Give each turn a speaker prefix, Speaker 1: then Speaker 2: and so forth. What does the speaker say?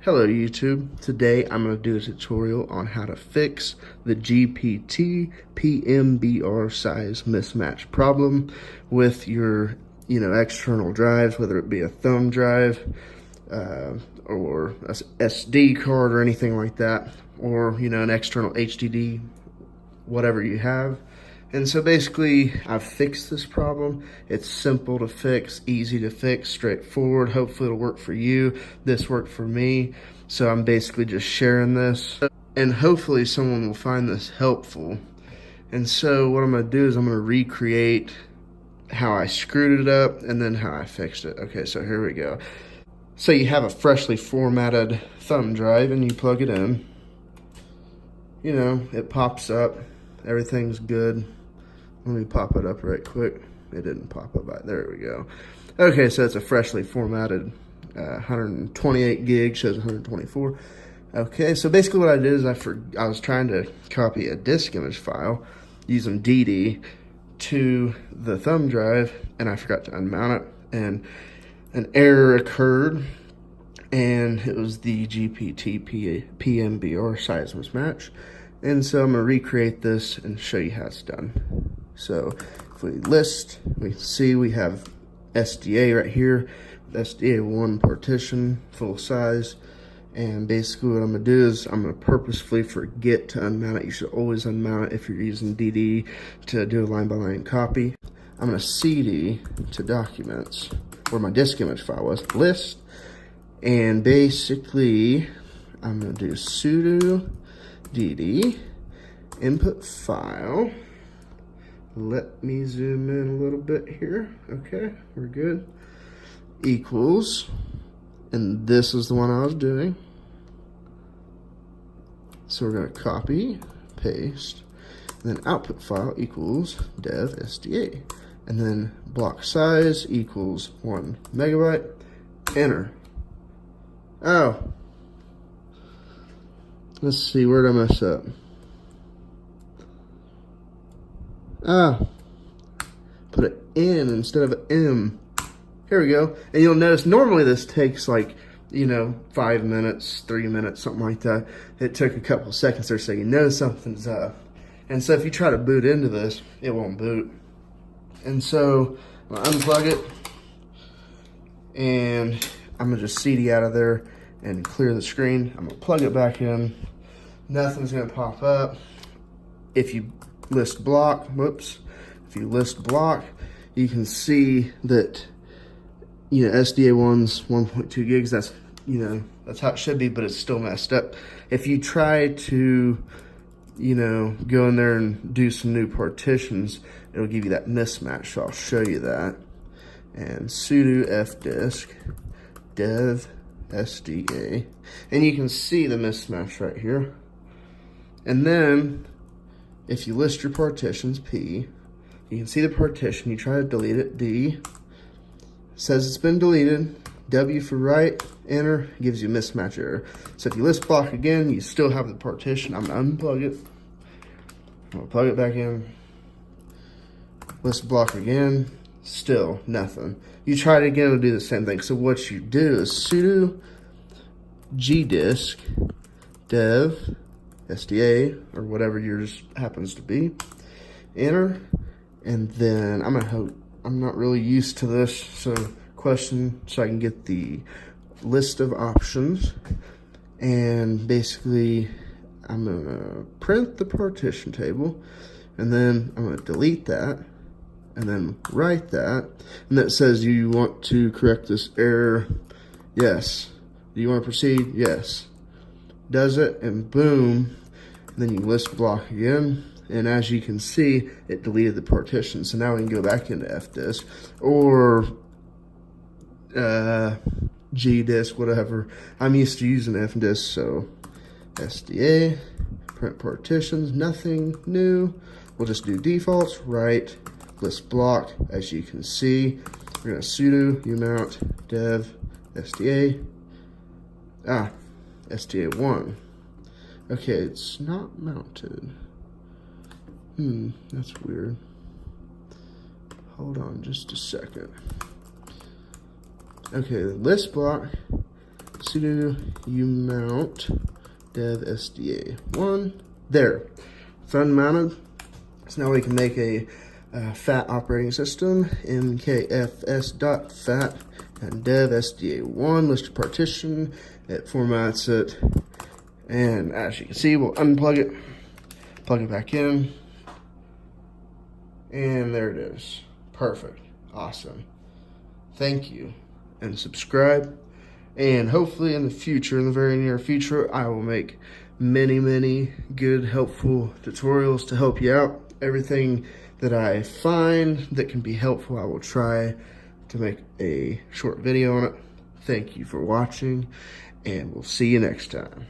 Speaker 1: Hello YouTube. Today I'm going to do a tutorial on how to fix the GPT PMBR size mismatch problem with your external drives, whether it be a thumb drive or a SD card or anything like that, or an external HDD, whatever you have. And so basically, I've fixed this problem. It's simple to fix, easy to fix, straightforward. Hopefully it'll work for you. This worked for me. So I'm basically just sharing this. And hopefully someone will find this helpful. And so what I'm gonna do is I'm gonna recreate how I screwed it up and then how I fixed it. Okay, so here we go. So you have a freshly formatted thumb drive and you plug it in. It pops up, everything's good. Let me pop it up right quick. It didn't pop up. There we go. Okay, so it's a freshly formatted 128 gig, shows 124. Okay, so basically what I did is I was trying to copy a disk image file using DD to the thumb drive, and I forgot to unmount it, and an error occurred, and it was the GPT PMBR size mismatch. And so I'm going to recreate this and show you how it's done. So if we list, we see we have SDA right here, SDA1 partition, full size. And basically what I'm going to do is I'm going to purposefully forget to unmount it. You should always unmount it if you're using DD to do a line-by-line copy. I'm going to CD to documents, where my disk image file was, list. And basically I'm going to do sudo DD input file. Let me zoom in a little bit here. Okay, we're good. Equals, and this is the one I was doing. So we're going to copy, paste, and then output file equals dev SDA, and then block size equals 1 megabyte. Enter. Oh. Let's see, where did I mess up? Put an N instead of an M. Here we go. And you'll notice normally this takes like, 5 minutes, 3 minutes, something like that. It took a couple seconds there, so something's up. And so if you try to boot into this, it won't boot. And so I'm gonna unplug it, and I'm gonna just CD out of there and clear the screen. I'm gonna plug it back in. Nothing's gonna pop up. If you list block, if you list block, you can see that, SDA1's 1.2 gigs, that's how it should be, but it's still messed up. If you try to, go in there and do some new partitions, it'll give you that mismatch, so I'll show you that. And sudo fdisk dev SDA, and you can see the mismatch right here. And then if you list your partitions, P, you can see the partition. You try to delete it, D, says it's been deleted. W for write, enter, gives you a mismatch error. So if you list block again, you still have the partition. I'm gonna unplug it. I'm gonna plug it back in. List block again, still nothing. You try it again, it'll do the same thing. So what you do is sudo gdisk dev SDA, or whatever yours happens to be, enter, and then I'm not really used to this, so question, so I can get the list of options, and basically I'm gonna print the partition table, and then I'm gonna delete that, and then write that, and that says you want to correct this error. Yes. Do you want to proceed? Yes. Does it, and boom. And then you list block again, and as you can see, it deleted the partition. So now we can go back into fdisk or gdisk, whatever. I'm used to using fdisk, so SDA, print partitions, nothing new. We'll just do defaults, write, list block. As you can see, we're gonna sudo umount dev SDA, SDA1. Okay, it's not mounted. That's weird. Hold on just a second. Okay, the list block sudo umount dev sda1. There, it's unmounted. So now we can make a fat operating system, mkfs.fat, and dev sda1, list partition. It formats it, and as you can see, we'll unplug it, plug it back in, and there it is. Perfect. Awesome. Thank you, and subscribe. And hopefully in the future, in the very near future, I will make many good, helpful tutorials to help you out. Everything that I find that can be helpful, I will try to make a short video on it. Thank you for watching, and we'll see you next time.